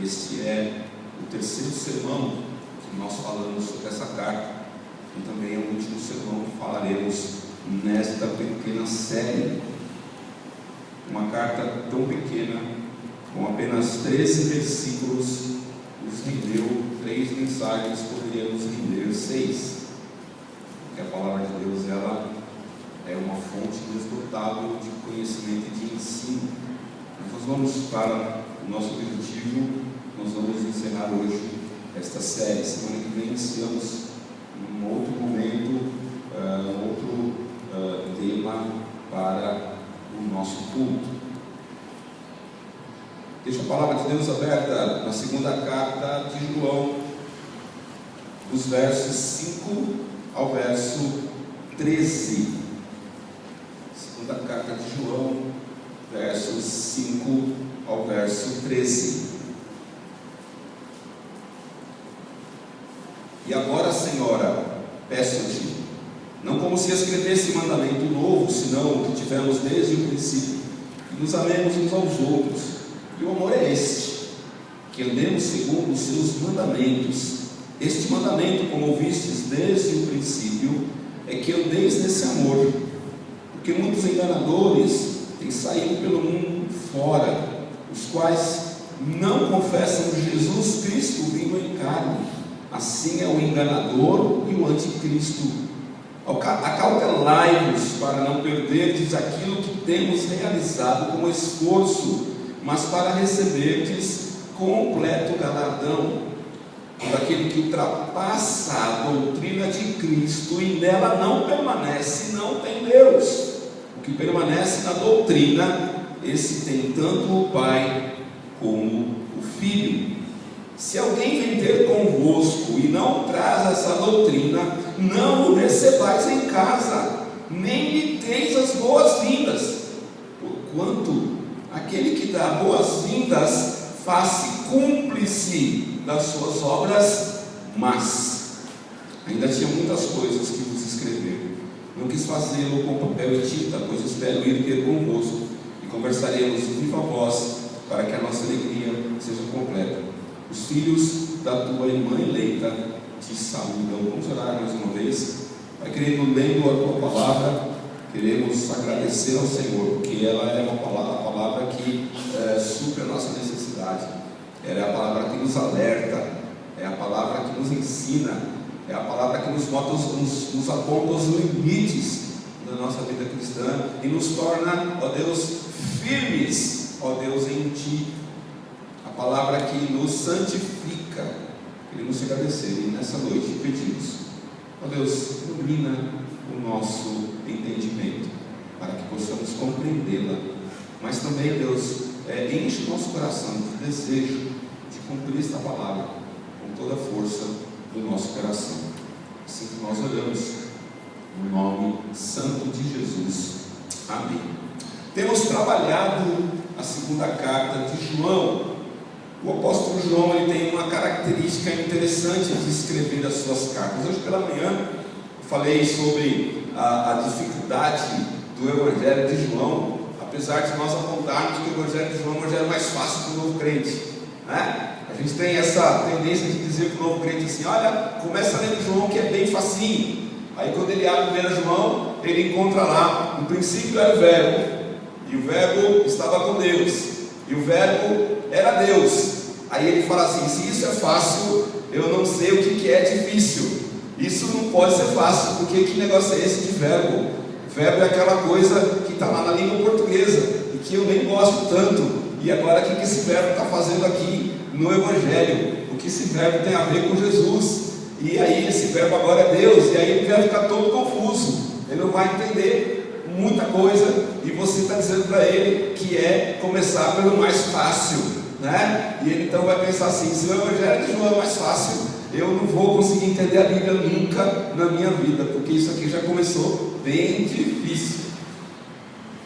Este é o terceiro sermão que nós falamos sobre essa carta, e também é o último sermão que falaremos nesta pequena série. Uma carta tão pequena, com apenas 13 versículos, nos rendeu 3 mensagens, poderíamos render 6. Porque a palavra de Deus, ela é uma fonte inesgotável de conhecimento e de ensino. Mas nós vamos para o nosso objetivo. Nós vamos encerrar hoje esta série. Semana que vem iniciamos um outro momento, outro tema para o nosso culto. Deixa a palavra de Deus aberta na segunda carta de João, dos versos 5 ao verso 13. Segunda carta de João, versos 5 ao verso 13. E agora, Senhora, peço-te, não como se escrevesse mandamento novo, senão o que tivemos desde o princípio, que nos amemos uns aos outros. E o amor é este, que andemos segundo os seus mandamentos. Este mandamento, como ouvistes desde o princípio, é que andeis nesse amor, porque muitos enganadores têm saído pelo mundo fora, os quais não confessam Jesus Cristo vindo em carne. Assim é o enganador e o anticristo. Acautelai-vos para não perderdes aquilo que temos realizado com esforço, mas para receberdes completo galardão. Todo aquele que ultrapassa a doutrina de Cristo e nela não permanece, não tem Deus. O que permanece na doutrina, esse tem tanto o Pai como o Filho. Se alguém vem ter convosco e não traz essa doutrina, não o recebais em casa, nem lhe deis as boas-vindas, porquanto aquele que dá boas-vindas faz-se cúmplice das suas obras, mas ainda tinha muitas coisas que vos escrever. Não quis fazê-lo com papel e tinta, pois espero ir ter convosco e conversaremos viva voz, para que a nossa alegria seja completa. Os filhos da tua irmã eleita te saúdam. Vamos orar mais uma vez. Pai querido, lendo a tua palavra, queremos agradecer ao Senhor, porque ela é a palavra que supre a nossa necessidade. Ela é a palavra que nos alerta, é a palavra que nos ensina, é a palavra que nos aponta os limites da nossa vida cristã e nos torna, ó Deus, firmes, ó Deus, em Ti. A palavra que nos santifica. Queremos te agradecer e nessa noite pedimos, ó Deus, ilumina o nosso entendimento para que possamos compreendê-la, mas também, Deus, enche o nosso coração de desejo de cumprir esta palavra com toda a força do nosso coração. Assim que nós oramos no nome santo de Jesus. Amém. Temos trabalhado a segunda carta de João. O apóstolo João, ele tem uma característica interessante de escrever as suas cartas. Hoje pela manhã eu falei sobre a dificuldade do Evangelho de João, apesar de nós apontarmos que o Evangelho de João é o evangelho mais fácil para o novo crente, né? A gente tem essa tendência de dizer para o novo crente assim: olha, começa a ler João que é bem facinho. Aí quando ele abre 1 João, ele encontra lá, no princípio era o verbo, e o verbo estava com Deus, e o verbo era Deus. Aí ele fala assim: se isso é fácil, eu não sei o que é difícil. Isso não pode ser fácil, porque que negócio é esse de verbo? Verbo é aquela coisa que está lá na língua portuguesa e que eu nem gosto tanto. E agora o que esse verbo está fazendo aqui no Evangelho? O que esse verbo tem a ver com Jesus? E aí esse verbo agora é Deus, e aí ele vai ficar todo confuso, ele não vai entender muita coisa, e você está dizendo para ele que é começar pelo mais fácil, né? E ele então vai pensar assim: se o Evangelho de João é mais fácil, eu não vou conseguir entender a Bíblia nunca na minha vida, porque isso aqui já começou bem difícil.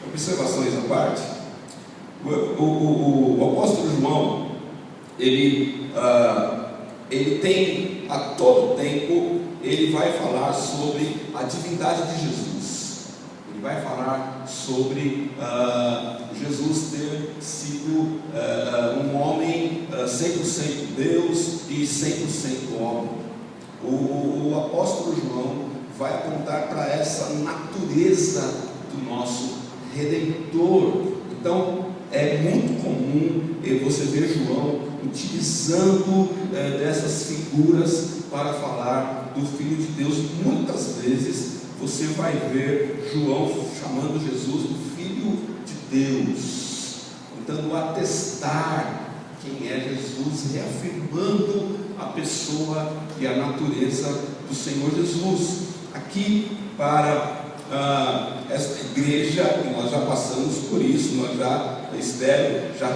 Observações à parte. O apóstolo João, ele tem, a todo tempo, ele vai falar sobre a divindade de Jesus. Ele vai falar sobre Jesus ter sido um homem 100% Deus e 100% homem. O apóstolo João vai apontar para essa natureza do nosso Redentor. Então é muito comum você ver João utilizando dessas figuras para falar do Filho de Deus. Muitas vezes você vai ver João chamando Jesus do Filho de Deus, tentando atestar quem é Jesus, reafirmando a pessoa e a natureza do Senhor Jesus. Aqui para esta igreja, e nós já passamos por isso, nós já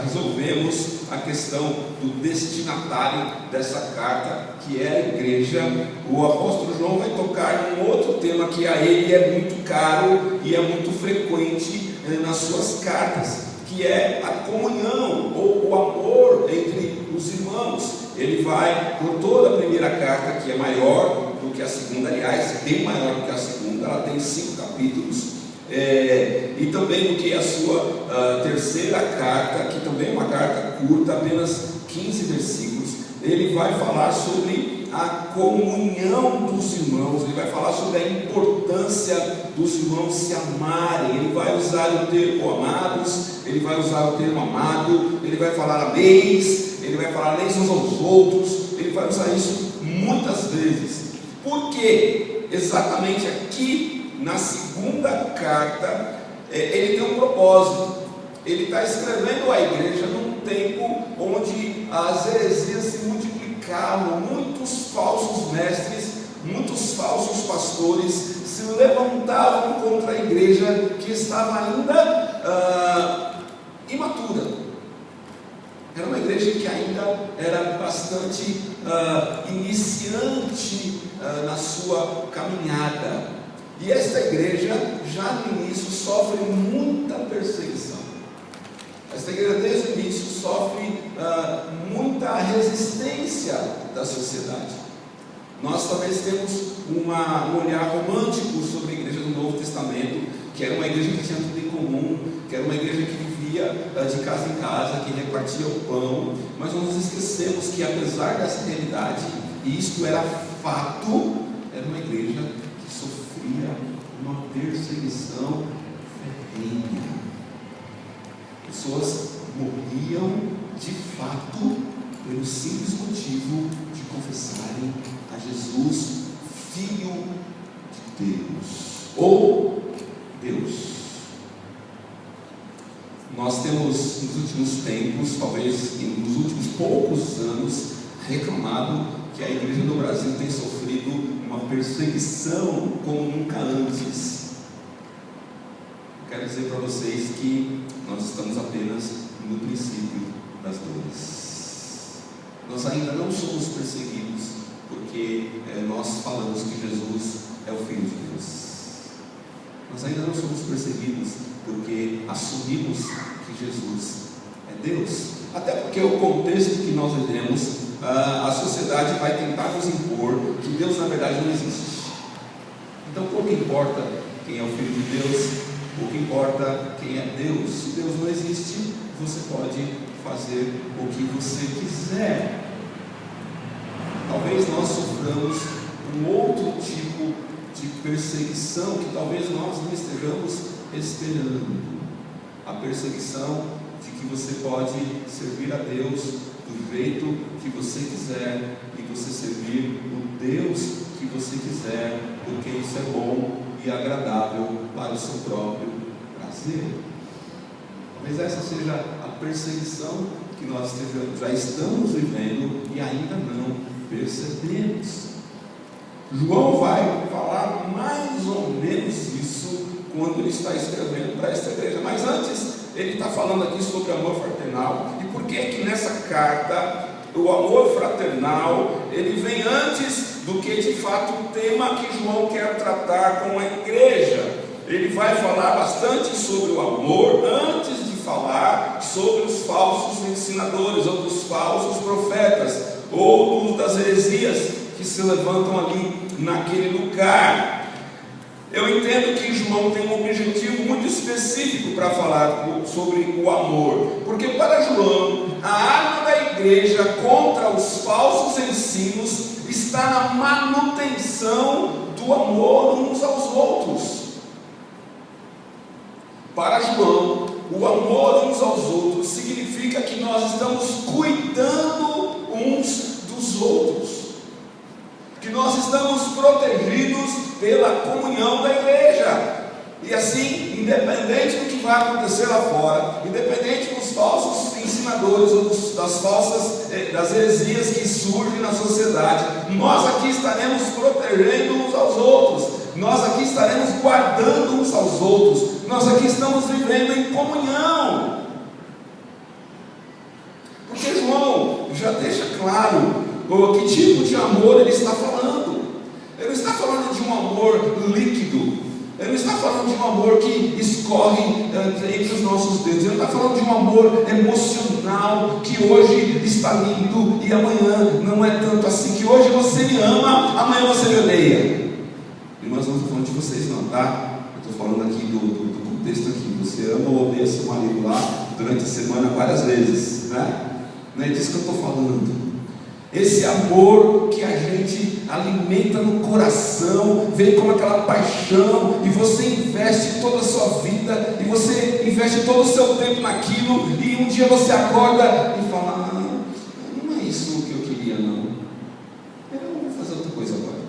resolvemos a questão do destinatário dessa carta, que é a igreja. O apóstolo João vai tocar em um outro tema que a ele é muito caro e é muito frequente nas suas cartas, que é a comunhão ou o amor entre os irmãos. Ele vai por toda a primeira carta, que é maior do que a segunda, aliás, bem maior do que a segunda, ela tem 5 capítulos, e também do que a sua terceira carta, que também é uma carta curta, apenas 15 versículos. Ele vai falar sobre a comunhão dos irmãos, ele vai falar sobre a importância dos irmãos se amarem. Ele vai usar o termo amados, ele vai usar o termo amado, ele vai falar ameis, ele vai falar ameis uns aos outros, ele vai usar isso muitas vezes. Por quê? Exatamente aqui na segunda carta, ele tem um propósito. Ele está escrevendo à igreja num tempo onde as heresias se multiplicavam, muitos falsos mestres, muitos falsos pastores se levantavam contra a igreja que estava ainda imatura. Era uma igreja que ainda era bastante iniciante na sua caminhada. E esta igreja, já no início, sofre muita perseguição. Esta igreja, desde o início, sofre muita resistência da sociedade. Nós talvez temos um olhar romântico sobre a igreja do Novo Testamento, que era uma igreja que tinha tudo em comum, que era uma igreja que vivia de casa em casa, que repartia o pão, mas nós nos esquecemos que, apesar dessa realidade, e isto era fato, era uma igreja que sofria uma perseguição ferrenha. Pessoas morriam de fato pelo simples motivo de confessarem a Jesus, Filho de Deus, ou Deus. Nós temos nos últimos tempos, talvez nos últimos poucos anos, reclamado que a igreja no Brasil tem sofrido uma perseguição como nunca antes. Quero dizer para vocês que nós estamos apenas no princípio das dores. Nós ainda não somos perseguidos porque nós falamos que Jesus é o Filho de Deus. Nós ainda não somos perseguidos porque assumimos que Jesus é Deus. Até porque o contexto que nós vivemos, a sociedade vai tentar nos impor que Deus na verdade não existe. Então pouco importa quem é o Filho de Deus, pouco importa quem é Deus. Se Deus não existe, você pode fazer o que você quiser. Talvez nós soframos um outro tipo de perseguição que talvez nós não estejamos esperando. A perseguição de que você pode servir a Deus do jeito que você quiser e você servir o Deus que você quiser, porque isso é bom e agradável para o seu próprio prazer. Talvez essa seja a perseguição que nós já estamos vivendo e ainda não percebemos. João vai falar mais ou menos isso quando ele está escrevendo para esta igreja, mas antes ele está falando aqui sobre amor fraternal. E por que nessa carta o amor fraternal ele vem antes do que de fato o tema que João quer tratar com a igreja? Ele vai falar bastante sobre o amor antes de falar sobre os falsos ensinadores, ou dos falsos profetas, ou das heresias que se levantam ali naquele lugar. Eu entendo que João tem um objetivo muito específico para falar sobre o amor, porque para João, a arma da igreja contra os falsos ensinos está na manutenção do amor uns aos outros. Para João, o amor uns aos outros significa que nós estamos cuidando uns dos outros, que nós estamos protegidos pela comunhão da igreja. E assim, independente do que vai acontecer lá fora, independente dos falsos ensinadores ou das heresias que surgem na sociedade, nós aqui estaremos protegendo uns aos outros, nós aqui estaremos guardando uns aos outros, nós aqui estamos vivendo em comunhão. Porque João já deixa claro que tipo de amor ele está falando. Ele não está falando de um amor líquido, ele não está falando de um amor que escorre entre os nossos dedos, ele está falando de um amor emocional, que hoje está lindo e amanhã não é tanto assim, que hoje você me ama, amanhã você me odeia. Irmãos, não estou falando de vocês não, tá? Eu estou falando aqui do contexto aqui. Você ama ou odeia seu marido lá durante a semana várias vezes, né? Não é disso que eu estou falando. Esse amor que a gente alimenta no coração, vem como aquela paixão, e você investe toda a sua vida, e você investe todo o seu tempo naquilo, e um dia você acorda e fala: não é isso que eu queria, não. Eu vou fazer outra coisa agora.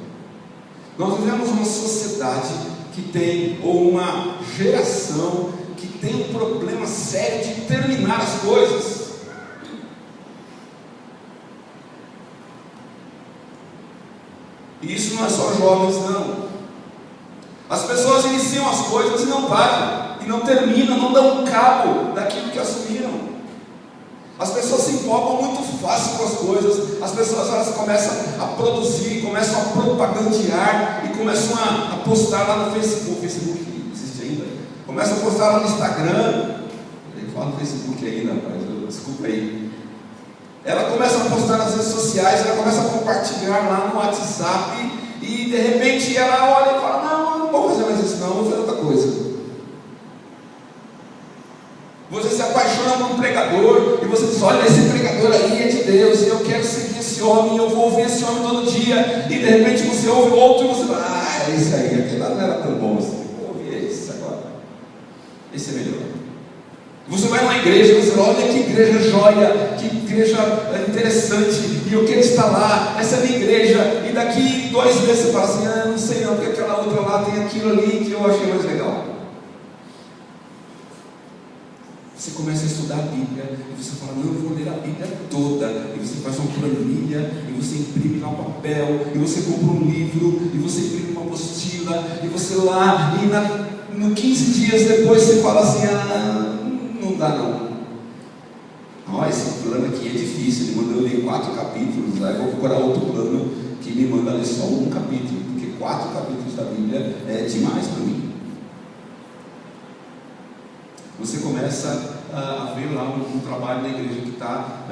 Nós vivemos uma sociedade que tem, ou uma geração que tem um problema sério de terminar as coisas. E isso não é só jovens, não. As pessoas iniciam as coisas e não param, e não terminam, não dão cabo daquilo que assumiram. As pessoas se empolgam muito fácil com as coisas. As pessoas, elas começam a produzir, começam a propagandear, e começam a postar lá no Facebook. Facebook existe ainda? Começam a postar lá no Instagram. Eu falo no Facebook ainda, rapaz, desculpa aí. Ela começa a postar nas redes sociais, ela começa a compartilhar lá no WhatsApp, e de repente ela olha e fala: não vou fazer mais isso não, vou fazer outra coisa. Você se apaixona por um pregador, e você diz: olha, esse pregador aí é de Deus, e eu quero seguir esse homem, eu vou ouvir esse homem todo dia, e de repente você ouve outro, e você fala: esse aí, aquele lá não era tão bom assim, vou ouvir esse agora, esse é melhor. Você vai numa igreja e você fala: olha que igreja joia, que igreja interessante, e eu quero estar lá, essa é a minha igreja. E daqui 2 meses você fala assim: não sei não, porque aquela outra lá tem aquilo ali que eu achei mais legal. Você começa a estudar a Bíblia, e você fala: não, eu vou ler a Bíblia toda. E você faz uma planilha, e você imprime lá um papel, e você compra um livro, e você imprime uma apostila, e você lá, e no 15 dias depois você fala assim: não dá não. Esse plano aqui é difícil, ele mandou eu ler 4 capítulos, aí eu vou procurar outro plano que me manda ler só 1 capítulo, porque 4 capítulos da Bíblia é demais para mim. Você começa a ver lá um trabalho da igreja que está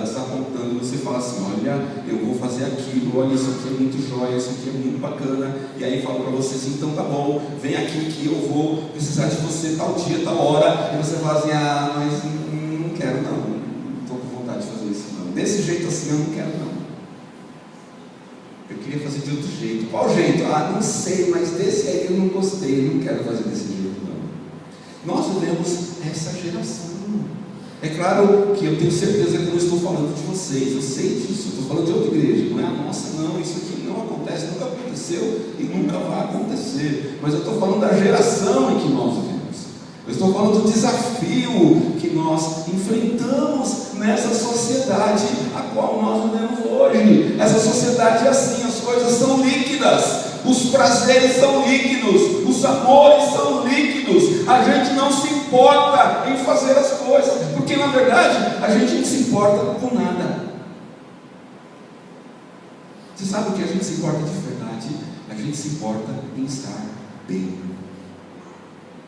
desapontando, você fala assim: olha, eu vou fazer aquilo, olha, isso aqui é muito jóia, isso aqui é muito bacana, e aí fala para você assim: então tá bom, vem aqui que eu vou precisar de você tal dia, tal hora, e você fala assim: mas não quero não estou com vontade de fazer isso não, desse jeito assim eu não quero não, eu queria fazer de outro jeito. Qual jeito? Não sei, mas desse aí eu não gostei, eu não quero fazer desse jeito não. Nós vivemos essa geração. É claro que eu tenho certeza que eu não estou falando de vocês, eu sei disso, eu estou falando de outra igreja, não é a nossa não, isso aqui não acontece, nunca aconteceu e nunca vai acontecer, mas eu estou falando da geração em que nós vivemos, eu estou falando do desafio que nós enfrentamos nessa sociedade a qual nós vivemos hoje. Essa sociedade é assim, as coisas são líquidas, os prazeres são líquidos, os amores são líquidos, a gente não se importa em fazer as coisas, porque na verdade a gente não se importa com nada. Você sabe o que a gente se importa de verdade? A gente se importa em estar bem.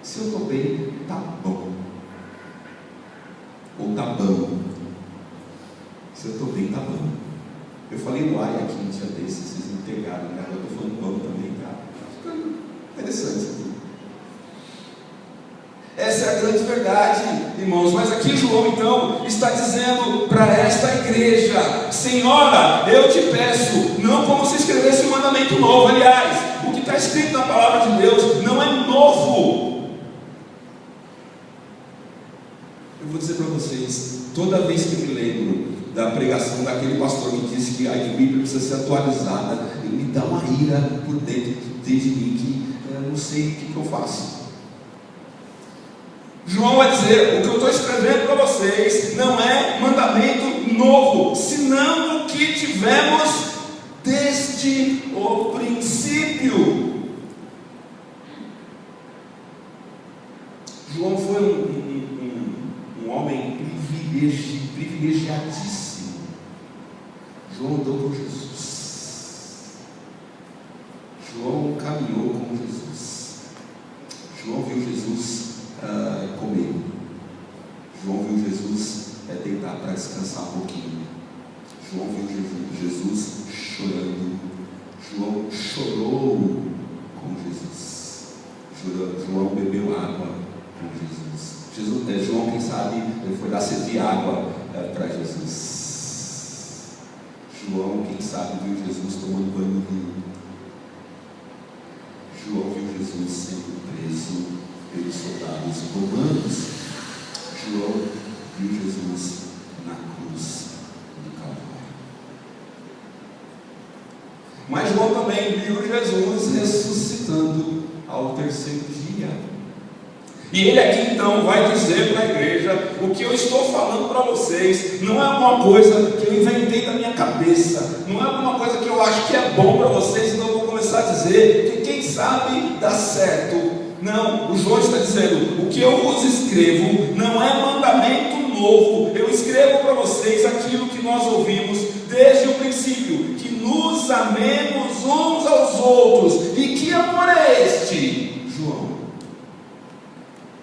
Se eu estou bem, tá bom, ou tá bom. Se eu estou bem, tá bom. Eu falei do ai aqui um dia desses, vocês me pegaram, né? Eu estou falando bom também, tá? Interessante isso aqui. Essa é a grande verdade, irmãos. Mas aqui João então está dizendo para esta igreja: Senhora, eu te peço, não como se escrevesse um mandamento novo. Aliás, o que está escrito na palavra de Deus não é novo. Eu vou dizer para vocês, toda vez que me lembro da pregação daquele pastor que disse que a Bíblia precisa ser atualizada, me dá uma ira por dentro de mim, que eu não sei o que eu faço. João vai dizer: o que eu estou escrevendo para vocês não é mandamento novo, senão o que tivemos desde o princípio. João foi um homem privilegiadíssimo. João andou com Jesus. João caminhou com Jesus. João viu Jesus comer. João viu Jesus deitar para descansar um pouquinho. João viu Jesus chorando. João chorou com Jesus. João bebeu água com Jesus. João, quem sabe, ele foi lá servir água para Jesus. João, quem sabe, viu Jesus tomando banho no rio. João viu Jesus sendo preso pelos soldados romanos. João viu Jesus na cruz do Calvário. Mas João também viu Jesus ressuscitando ao terceiro dia. E ele aqui então vai dizer para a igreja: o que eu estou falando para vocês não é alguma coisa que eu inventei da minha cabeça, não é alguma coisa que eu acho que é bom para vocês, então eu vou começar a dizer que quem sabe dá certo. Não, o João está dizendo: o que eu vos escrevo não é mandamento novo, eu escrevo para vocês aquilo que nós ouvimos desde o princípio, que nos amemos uns aos outros. E que amor é este, João?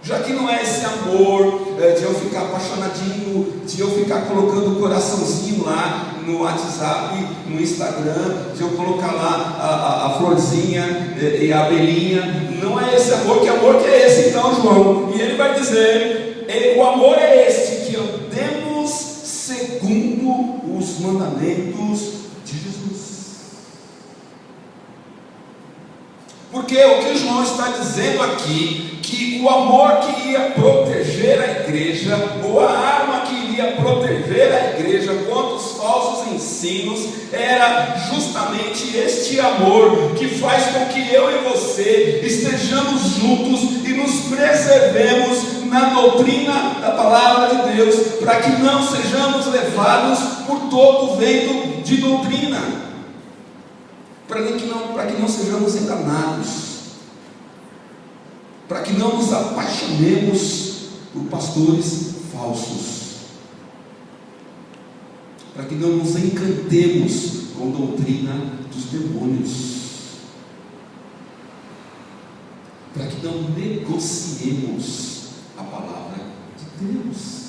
Já que não é esse amor de eu ficar apaixonadinho, de eu ficar colocando o coraçãozinho lá no WhatsApp, no Instagram, de eu colocar lá a florzinha e a abelhinha. Não é esse amor. Que amor que é esse então, João? E ele vai dizer: o amor é este, que andemos segundo os mandamentos de Jesus. Porque o que João está dizendo aqui, que o amor que ia proteger a igreja, ou a arma que iria proteger a igreja contra os falsos ensinos, era justamente este amor que faz com que eu e você estejamos juntos e nos preservemos na doutrina da palavra de Deus, para que não sejamos levados por todo o vento de doutrina, para que não sejamos enganados, para que não nos apaixonemos por pastores falsos, para que não nos encantemos com doutrina dos demônios, para que não negociemos a palavra de Deus.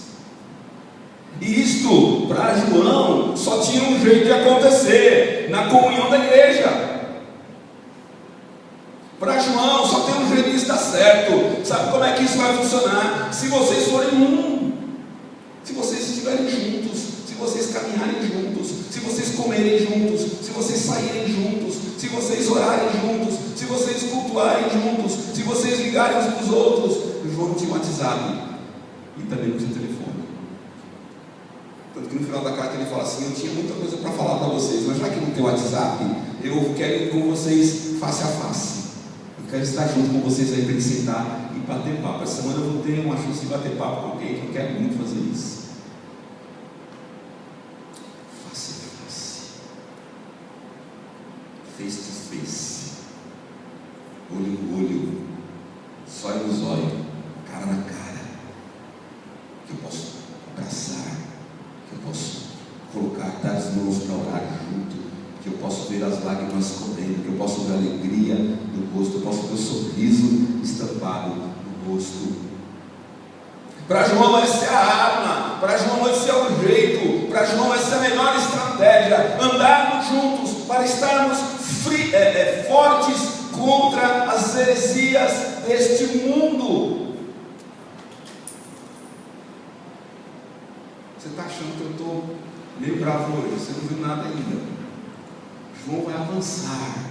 E isto, para João, só tinha um jeito de acontecer: na comunhão da igreja. Para João, só tem um jeito disso dar certo. Sabe como é que isso vai funcionar? Se vocês forem um, se vocês estiverem juntos, se vocês caminharem juntos, se vocês comerem juntos, se vocês saírem juntos, se vocês orarem juntos, se vocês cultuarem juntos, se vocês ligarem uns para os outros. João não tinha WhatsApp e também não tinha telefone. Tanto que no final da carta ele fala assim: eu tinha muita coisa para falar para vocês, mas já que não tem WhatsApp, eu quero ir com vocês face a face. Eu quero estar junto com vocês aí para ele sentar e bater papo. Essa semana eu vou ter uma chance de bater papo com alguém que eu quero muito fazer isso. Face a face, face to face, olho no olho, zóio no zóio, cara na cara, que eu posso abraçar, que eu posso dar as mãos para orar junto, que eu posso ver as lágrimas correndo, que eu posso ver a alegria no rosto, eu posso ver o sorriso estampado no rosto. Para João essa é a arma, para João esse é o jeito, para João essa é a melhor estratégia: andarmos juntos para estarmos fortes contra as heresias deste mundo. Você está achando que eu estou meio bravo hoje? Você não viu nada ainda. João vai avançar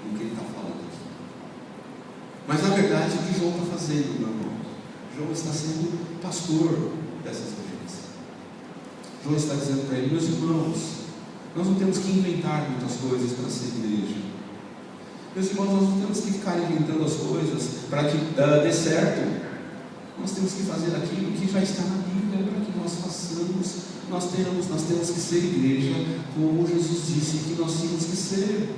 no que ele está falando aqui. Mas na verdade, o que João está fazendo, meu irmão? João está sendo pastor dessas ovelhas. João está dizendo para ele: meus irmãos, nós não temos que inventar muitas coisas para ser igreja. Meus irmãos, nós não temos que ficar inventando as coisas para que dê certo. Nós temos que fazer aquilo que já está na Bíblia para que nós façamos. Nós temos que ser igreja como Jesus disse que nós tínhamos que ser.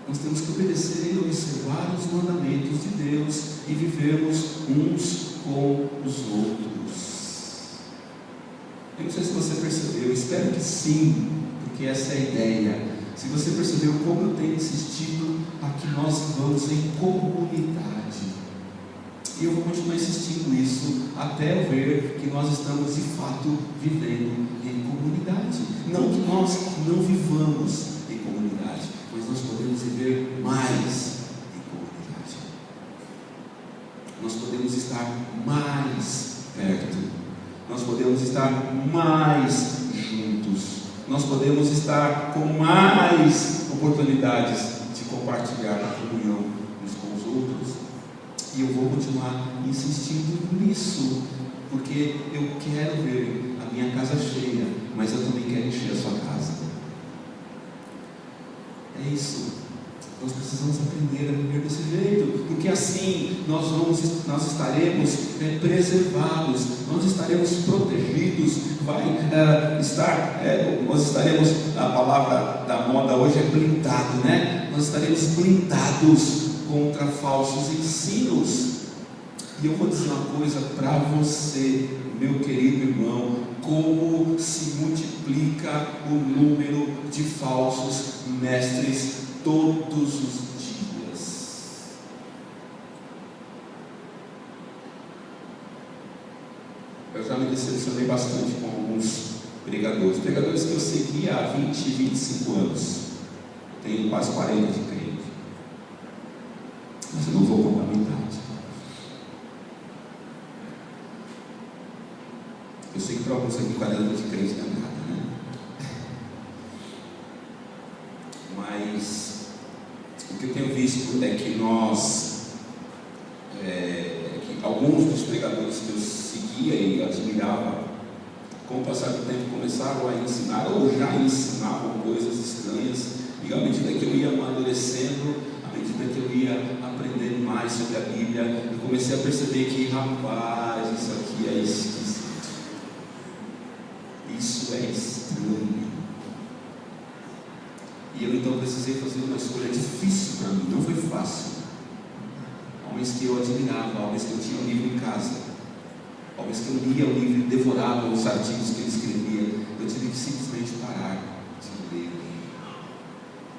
Nós temos que obedecer e observar os mandamentos de Deus e vivermos uns com os outros. Eu não sei se você percebeu, espero que sim, porque essa é a ideia. Se você percebeu como eu tenho insistido a que nós vamos em comunidade. E eu vou continuar insistindo nisso até eu ver que nós estamos de fato vivendo em comunidade. Não que nós não vivamos em comunidade, mas nós podemos viver mais em comunidade. Nós podemos estar mais perto. Nós podemos estar mais juntos. Nós podemos estar com mais oportunidades de compartilhar a comunhão uns com os outros. E eu vou continuar insistindo nisso, porque eu quero ver a minha casa cheia, mas eu também quero encher a sua casa. É isso. Nós precisamos aprender a viver desse jeito, porque assim nós estaremos preservados, nós estaremos protegidos, nós estaremos, a palavra da moda hoje é blindado, né? Nós estaremos blindados contra falsos ensinos. E eu vou dizer uma coisa para você, meu querido irmão: como se multiplica o número de falsos mestres todos os dias. Eu já me decepcionei bastante com alguns pregadores que eu segui há 20, 25 anos. Tenho quase 40 de crente. Mas eu não vou contar a minha idade. Eu sei que para alguns aqui 40 de crente não é nada, né? Mas o que eu tenho visto é que que alguns dos pregadores que eu seguia e admirava, com o passar do tempo começaram a ensinar, ou já ensinavam coisas estranhas, e à medida que eu ia amadurecendo, à medida que eu ia aprendendo mais sobre a Bíblia, eu comecei a perceber que, rapaz, isso aqui é esquisito, isso é estranho. E eu então precisei fazer uma escolha difícil para mim, não foi fácil. Homens que eu admirava, homens que eu tinha o livro em casa, homens que eu lia o livro e devorava os artigos que ele escrevia. Eu tive que simplesmente parar de ler,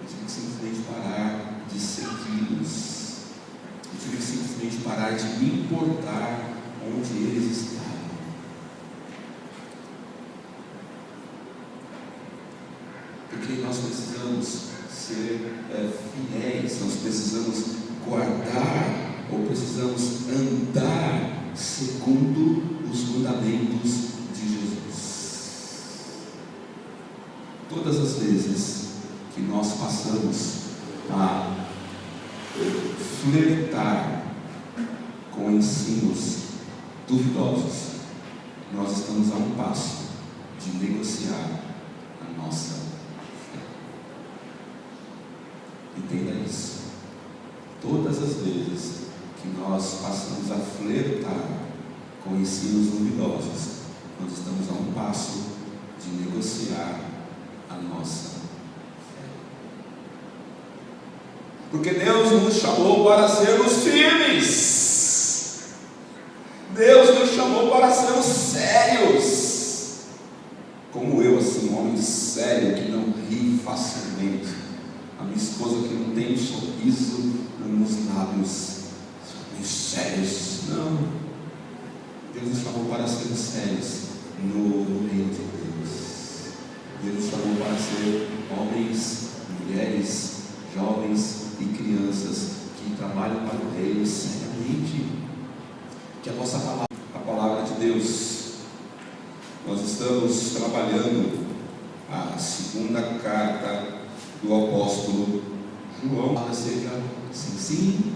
eu tive que simplesmente parar de segui-los, eu tive que simplesmente parar de me importar onde eles estavam. Porque nós precisamos ser fiéis, nós precisamos guardar, ou precisamos andar segundo os mandamentos de Jesus. Todas as vezes que nós passamos a flertar com ensinos duvidosos, nós estamos a um passo de negociar a nossa fé. Entenda isso. Todas as vezes que nós passamos a flertar com ensinos duvidosos, nós estamos a um passo de negociar a nossa fé. Porque Deus nos chamou para sermos firmes. Deus nos chamou para sermos sérios. Como eu, assim, um homem sério que não ri facilmente. A minha esposa que não tem um sorriso nos lábios, sérios. Não. Deus nos chamou para sermos sérios no reino de Deus. Deus nos chamou para ser homens, mulheres, jovens e crianças que trabalham para o reino seriamente. Que a vossa palavra, a palavra de Deus, nós estamos trabalhando a segunda carta do apóstolo João, seja sim, sim